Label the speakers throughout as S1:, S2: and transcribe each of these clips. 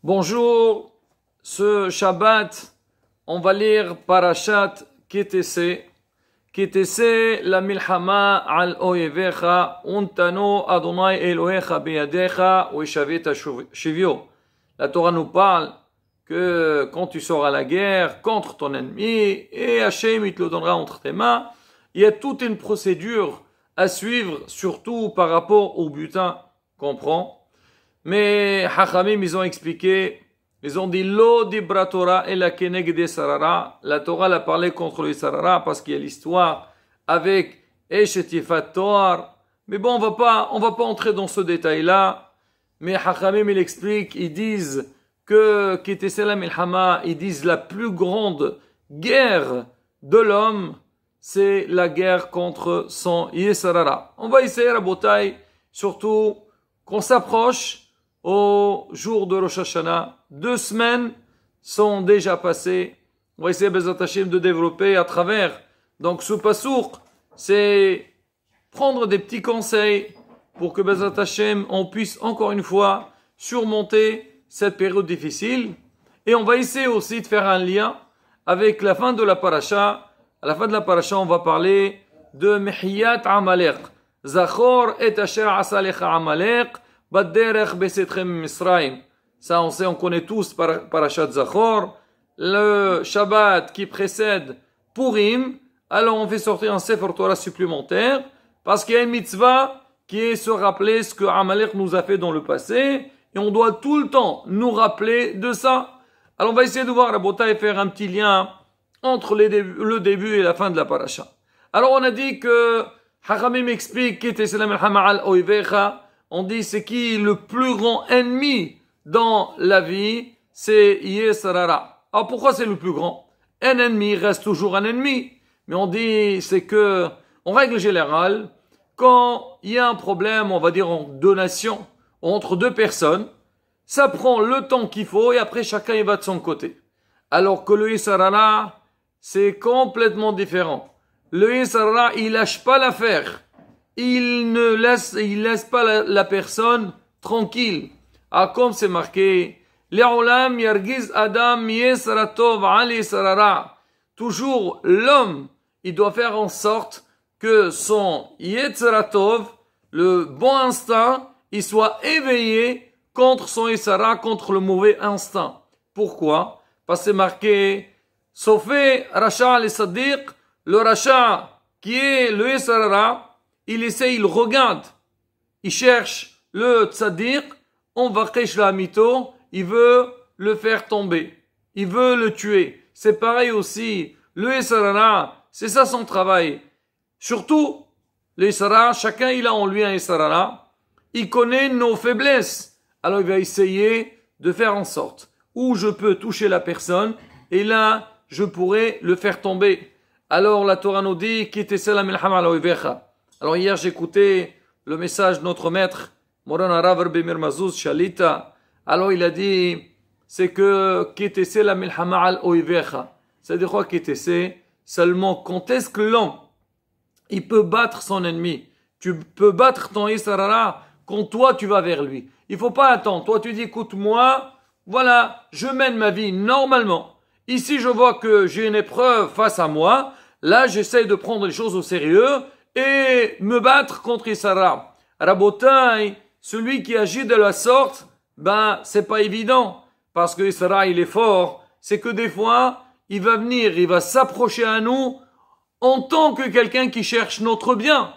S1: Bonjour, ce Shabbat, on va lire Parashat Kitese. Kitese la milchama al oyevecha, untano Adonai Elohecha biyadecha, uishavita shivyo. La Torah nous parle que quand tu sors à la guerre contre ton ennemi, et Hachem il te le donnera entre tes mains, il y a toute une procédure à suivre, surtout par rapport au butin qu'on prend. Mais Hachamim, ils ont expliqué, ils ont dit Lo dibra Torah et la kenegde sarara. La Torah l'a parlé contre le sarara parce qu'il y a l'histoire avec Eshet Yifat Toar. Mais bon, on va pas entrer dans ce détail-là. Mais Hachamim, ils expliquent, ils disent que Kitese la milchama, ils disent la plus grande guerre de l'homme, c'est la guerre contre son Yesarara. On va essayer, Rabotai, surtout qu'on s'approche au jour de Rosh Hashanah. 2 semaines sont déjà passées. On va essayer, Bezat Hashem, de développer à travers. Donc, ce pasouk, c'est prendre des petits conseils pour que Bezat Hashem, on puisse encore une fois surmonter cette période difficile. Et on va essayer aussi de faire un lien avec la fin de la paracha. À la fin de la paracha, on va parler de Mehiyat Amalek. Zachor et asher asa lecha Amalek. Ça, on sait, on connaît tous Parashat Zachor. Le Shabbat qui précède Purim, alors on fait sortir un Sefer Torah supplémentaire parce qu'il y a une mitzvah qui est se rappeler ce que Amalek nous a fait dans le passé et on doit tout le temps nous rappeler de ça. Alors on va essayer de voir Rabota et faire un petit lien entre le début et la fin de la paracha. Alors on a dit que Hachamim explique on dit c'est qui le plus grand ennemi dans la vie, c'est Yesarara. Alors pourquoi c'est le plus grand? Un ennemi reste toujours un ennemi. Mais on dit c'est que, en règle générale, quand il y a un problème, on va dire en donation, entre deux personnes, ça prend le temps qu'il faut et après chacun il va de son côté. Alors que le Yesarara, c'est complètement différent. Le Yesarara, il lâche pas l'affaire. Il laisse pas la personne tranquille. Ah, comme c'est marqué, Le'olam yargiz adam yesara tov al yesarara. Toujours l'homme, il doit faire en sorte que son yesara tov, le bon instinct, il soit éveillé contre son yesara, contre le mauvais instinct. Pourquoi? Parce que c'est marqué, Sofé Racha al-Sadiq, le Racha qui est le yesarara, il essaie, il regarde, il cherche le tzaddik, on va cacher la mito, il veut le faire tomber, il veut le tuer. C'est pareil aussi, le Yesarara, c'est ça son travail. Surtout, le Yesarara, chacun il a en lui un Yesarara, il connaît nos faiblesses. Alors il va essayer de faire en sorte où je peux toucher la personne et là, je pourrais le faire tomber. Alors la Torah nous dit, Kitese la milchama al oyevecha. Alors hier j'écoutais le message de notre maître, Moran Rav Rabbi Meir Mazouz Shalita. Alors il a dit, c'est que Kitese la milchama al oyevecha. C'est-à-dire quoi Kitese? Seulement quand est-ce que l'homme, il peut battre son ennemi? Tu peux battre ton Yesarara quand toi tu vas vers lui. Il faut pas attendre. Toi tu dis, écoute moi, voilà, je mène ma vie normalement. Ici je vois que j'ai une épreuve face à moi. Là j'essaie de prendre les choses au sérieux et me battre contre Yesarara. Rabotai, celui qui agit de la sorte, ben, c'est pas évident. Parce que Yesarara, il est fort. C'est que des fois, il va venir, il va s'approcher à nous en tant que quelqu'un qui cherche notre bien.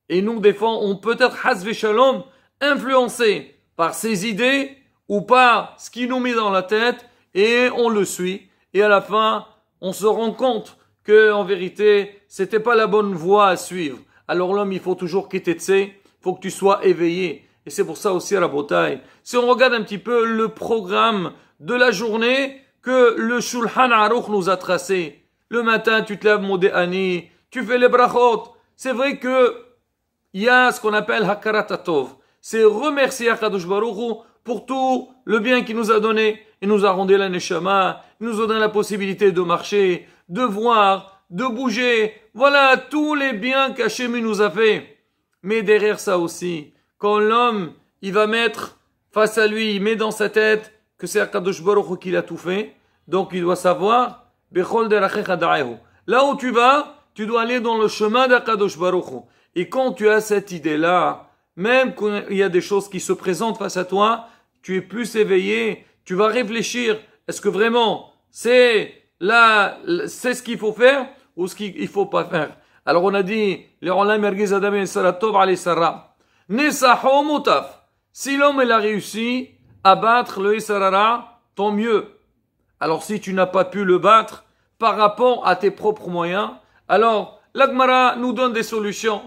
S1: Et nous, des fois, on peut être, hasve shalom, influencé par ses idées ou par ce qu'il nous met dans la tête et on le suit. Et à la fin, on se rend compte que, en vérité, c'était pas la bonne voie à suivre. Alors l'homme, il faut toujours quitter de il faut que tu sois éveillé. Et c'est pour ça aussi, Rabotai. Si on regarde un petit peu le programme de la journée que le Shulchan Aruch nous a tracé. Le matin, tu te lèves, Modéani, tu fais les brachot. C'est vrai que il y a ce qu'on appelle Hakarat Tov. C'est remercier Akadosh Baruch Hu pour tout le bien qu'il nous a donné. Il nous a rendu la neshama, il nous a donné la possibilité de marcher, de voir, de bouger. Voilà tous les biens qu'Hachem nous a fait. Mais derrière ça aussi, quand l'homme, il va mettre face à lui, il met dans sa tête que que c'est Akadosh Baruch Hu qui l'a tout fait. Donc il doit savoir, Bechol derachecha da'ehu. Là où tu vas, tu dois aller dans le chemin d'Akadosh Baruch Hu. Et quand tu as cette idée-là, même quand il y a des choses qui se présentent face à toi, tu es plus éveillé, tu vas réfléchir, est-ce que vraiment c'est ce qu'il faut faire ou ce qu'il faut pas faire? Alors on a dit, les Olam Yergiz Adam et Saratov Ali Sarah. Nesaho Mutaf. Si l'homme il a réussi à battre le Isarara, tant mieux. Alors si tu n'as pas pu le battre par rapport à tes propres moyens, alors l'Agmara nous donne des solutions.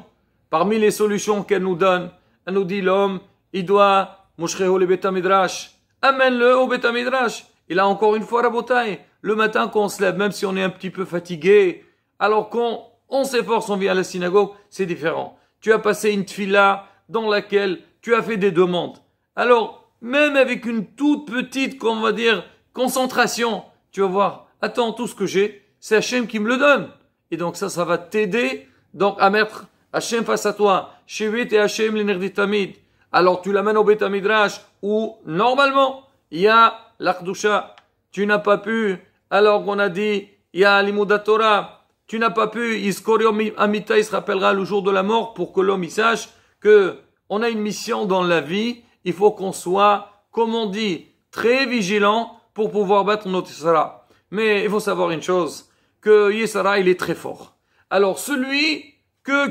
S1: Parmi les solutions qu'elle nous donne, elle nous dit l'homme, il doit Moshreho le Betamidrash. Amène-le au Betamidrash. Il a encore une fois Rabotai. Le matin quand on se lève, même si on est un petit peu fatigué, alors quand on s'efforce, on vient à la synagogue, c'est différent. Tu as passé une tfila dans laquelle tu as fait des demandes. Alors, même avec une toute petite, on va dire, concentration, tu vas voir, attends, tout ce que j'ai, c'est Hachem qui me le donne. Et donc ça va t'aider donc à mettre Hachem face à toi. Shevit et Hachem l'énerditamid. Alors tu l'amènes au Beth Midrash où normalement il y a l'Akhdusha. Tu n'as pas pu, alors qu'on a dit, il y a l'Imoudat Torah. Tu n'as pas pu, Iskorio Amita, il se rappellera le jour de la mort pour que l'homme il sache que on a une mission dans la vie. Il faut qu'on soit, comme on dit, très vigilant pour pouvoir battre notre Yisara. Mais il faut savoir une chose, que Yisara, il est très fort. Alors celui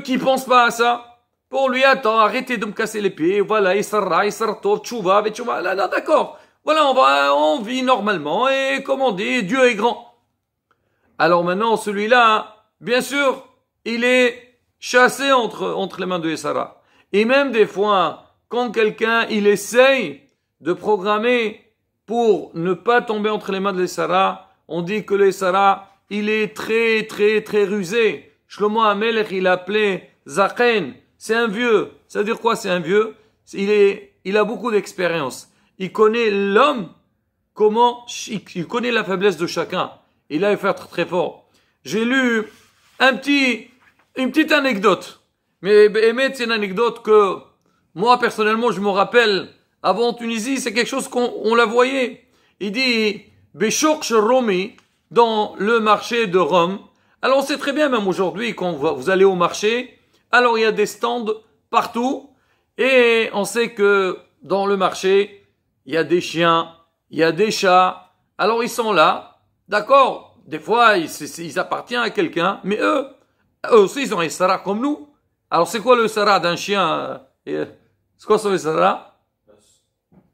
S1: qui pense pas à ça, pour lui, attends, arrêtez de me casser les pieds, voilà, Yisara, Tov, Tchouva, Vetchouva, là, d'accord. Voilà, on vit normalement, et comme on dit, Dieu est grand. Alors maintenant, celui-là, bien sûr, il est chassé entre les mains de Yisara. Et même des fois, quand quelqu'un, il essaye de programmer pour ne pas tomber entre les mains de Yisara, on dit que le Yisara, il est très, très, très rusé. Shlomo HaMelech, il appelé Zaken. C'est un vieux. Ça veut dire quoi, c'est un vieux? Il a beaucoup d'expérience. Il connaît l'homme, il connaît la faiblesse de chacun. Il a fait être très fort. J'ai lu une petite anecdote. Mais c'est une anecdote que moi, personnellement, je me rappelle, avant en Tunisie, c'est quelque chose qu'on la voyait. Il dit, Beshok Romi, dans le marché de Rome. Alors, on sait très bien, même aujourd'hui, quand vous allez au marché, alors il y a des stands partout, et on sait que dans le marché, il y a des chiens, il y a des chats, alors ils sont là, d'accord, des fois, ils appartiennent à quelqu'un, mais eux aussi, ils ont un Sarah comme nous. Alors, c'est quoi le Sarah d'un chien? C'est quoi son Sarah?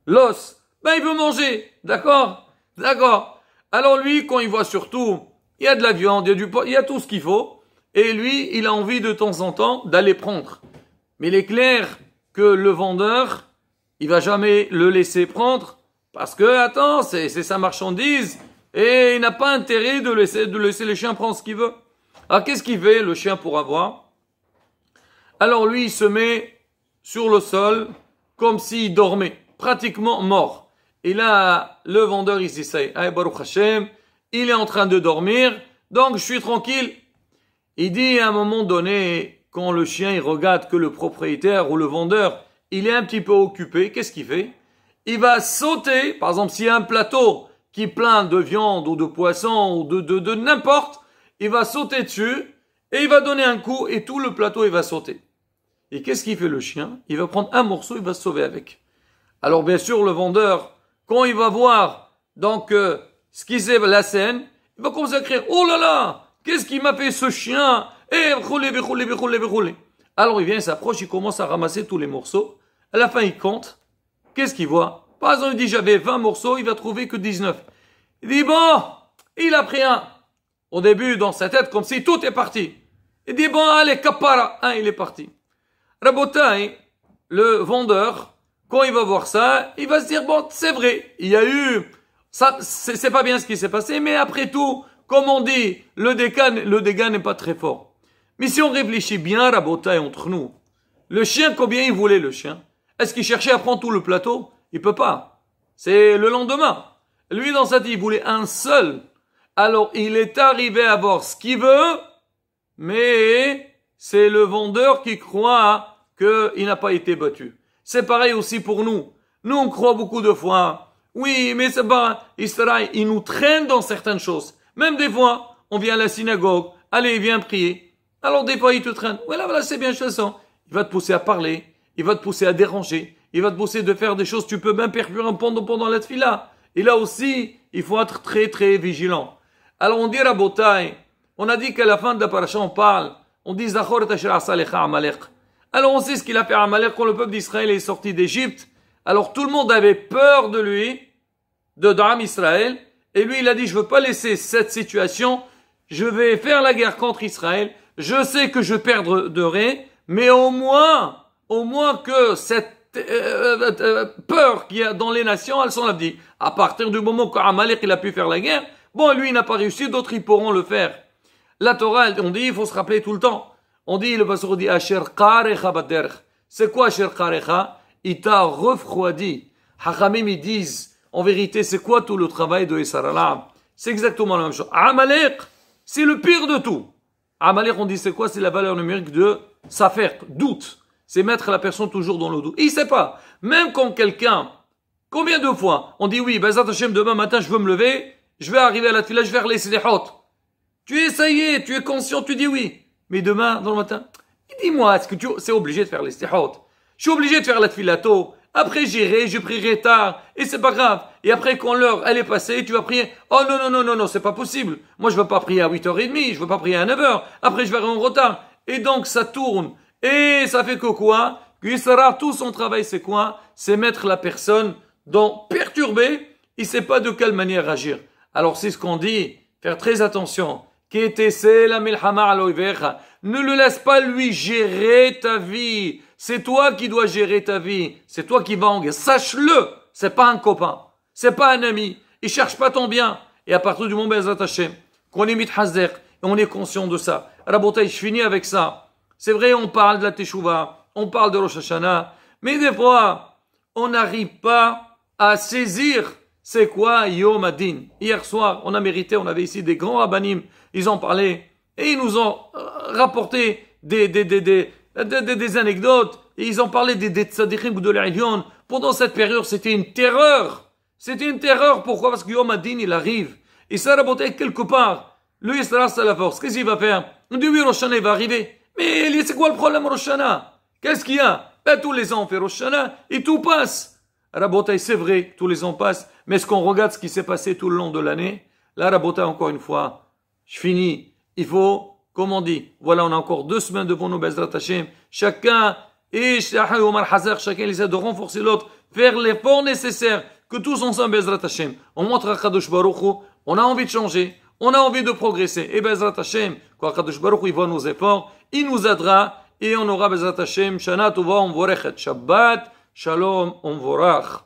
S1: L'os. Ben, il veut manger. D'accord? D'accord. Alors lui, quand il voit surtout, il y a de la viande, il y a du porc, il y a tout ce qu'il faut. Et lui, il a envie de temps en temps d'aller prendre. Mais il est clair que le vendeur, il va jamais le laisser prendre. Parce que, attends, c'est sa marchandise. Et il n'a pas intérêt de laisser le chien prendre ce qu'il veut. Alors qu'est-ce qu'il fait, le chien, pour avoir? Alors lui, il se met sur le sol, comme s'il dormait, pratiquement mort. Et là, le vendeur, il s'essaye. Ah, Baruch Hashem, il est en train de dormir, donc je suis tranquille. Il dit à un moment donné, quand le chien, il regarde que le propriétaire ou le vendeur, il est un petit peu occupé, qu'est-ce qu'il fait? Il va sauter, par exemple, s'il y a un plateau qui est plein de viande ou de poisson ou de n'importe, il va sauter dessus et il va donner un coup et tout le plateau, il va sauter. Et qu'est-ce qu'il fait le chien? Il va prendre un morceau, il va se sauver avec. Alors bien sûr, le vendeur, quand il va voir donc ce qui c'est la scène, il va commencer à crier, oh là là, qu'est-ce qu'il m'a fait ce chien? Roulez. Alors il vient, il s'approche, il commence à ramasser tous les morceaux. À la fin, il compte. Qu'est-ce qu'il voit? Par exemple, il dit j'avais 20 morceaux, il va trouver que 19. Il dit bon, il a pris un. Au début, dans sa tête, comme si tout est parti. Il dit bon, allez, kapara, il est parti. Rabotai, le vendeur, quand il va voir ça, il va se dire, bon, c'est vrai, il y a eu, ça, c'est pas bien ce qui s'est passé, mais après tout, comme on dit, le dégât n'est pas très fort. Mais si on réfléchit bien, Rabotai, entre nous, le chien, combien il voulait le chien? Est-ce qu'il cherchait à prendre tout le plateau? Il peut pas. C'est le lendemain. Lui, dans sa vie, il voulait un seul. Alors, il est arrivé à voir ce qu'il veut, mais c'est le vendeur qui croit qu'il n'a pas été battu. C'est pareil aussi pour nous. Nous, on croit beaucoup de fois Oui, mais c'est pas, Israël, il nous traîne dans certaines choses. Même des fois, on vient à la synagogue, allez, viens prier. Alors des fois, il te traîne. Voilà, c'est bien chassant. Il va te pousser à parler, il va te pousser à déranger, il va te pousser de faire des choses, tu peux même percurer pendant la tefila. Et là aussi, il faut être très, très vigilant. Alors on dit Rabotai, on a dit qu'à la fin de la paracha, on dit Zachor et Asher asa lecha Amalek. Alors on sait ce qu'il a fait à Amalek quand le peuple d'Israël est sorti d'Égypte. Alors tout le monde avait peur de lui, de Dam Israël, et lui il a dit je veux pas laisser cette situation, je vais faire la guerre contre Israël, je sais que je perdrai, mais au moins que cette peur qu'il y a dans les nations, elles sont là. À partir du moment qu'Amalek il a pu faire la guerre, bon lui il n'a pas réussi, d'autres ils pourront le faire. La Torah, on dit, il faut se rappeler tout le temps. On dit, le pasteur dit, Asher karecha baderch. C'est quoi Asher karecha? Il t'a refroidi. Hachamim, ils disent, en vérité, c'est quoi tout le travail de Yisraël? C'est exactement la même chose. Amalek, c'est le pire de tout. Amalek, on dit, c'est quoi? C'est la valeur numérique de safer, doute. C'est mettre la personne toujours dans le doute. Et il sait pas. Même quand quelqu'un, combien de fois, on dit, oui, Bezat Hashem, demain matin, je veux me lever, je vais arriver à la tefila, je vais faire les slihot. Tu es, ça y est, tu es conscient, tu dis oui. Mais demain, dans le matin, dis-moi, est-ce que c'est obligé de faire les stihot? Je suis obligé de faire la tfilato. Après, je prierai tard. Et c'est pas grave. Et après, quand l'heure, elle est passée, tu vas prier. Oh non, c'est pas possible. Moi, je veux pas prier à 8h30, je veux pas prier à 9h. Après, je vais en retard. Et donc, ça tourne. Et ça fait que quoi? Qu'Isra, tout son travail, c'est quoi? C'est mettre la personne dans perturbée. Il sait pas de quelle manière agir. Alors, c'est ce qu'on dit. Faire très attention. Ne le laisse pas lui gérer ta vie. C'est toi qui dois gérer ta vie. C'est toi qui vas en guerre. Sache-le. C'est pas un copain. C'est pas un ami. Il cherche pas ton bien. Et à partir du moment Bezrat Hashem, qu'on est mithazer, et on est conscient de ça. Rabotai, je finis avec ça. C'est vrai, on parle de la Teshuvah, on parle de Rosh Hashanah, mais des fois, on n'arrive pas à saisir c'est quoi Yom Adin. Hier soir, on avait ici des grands rabbanim, ils ont parlé, et ils nous ont rapporté des anecdotes, et ils ont parlé des tzadikim de l'Ilyon. Pendant cette période, c'était une terreur. C'était une terreur, pourquoi? Parce que Yom Adin, il arrive. Et ça, Rabotai, quelque part, le Yisraël, c'est la force. Qu'est-ce qu'il va faire? On dit oui, Rosh Hashanah, il va arriver. Mais c'est quoi le problème, Rosh Hashanah? Qu'est-ce qu'il y a? Ben, tous les ans, on fait Rosh Hashanah, et tout passe. Rabotai, c'est vrai, tous les ans passent, mais est-ce qu'on regarde ce qui s'est passé tout le long de l'année? Là, Rabotai, encore une fois, je finis. Il faut, comme on dit, voilà, on a encore 2 semaines devant nous, Bezrat Hashem. Chacun essaie de renforcer l'autre, faire l'effort nécessaire, que tous ensemble, Bezrat Hashem, on montre à Kadosh Baruch Hu, on a envie de changer, on a envie de progresser. Et Bezrat Hashem, quand Kadosh Baruch Hu, il voit nos efforts, il nous aidera, et on aura Bezrat Hashem, Shana Tova, on vorechet, Shabbat, Shalom, on vorach.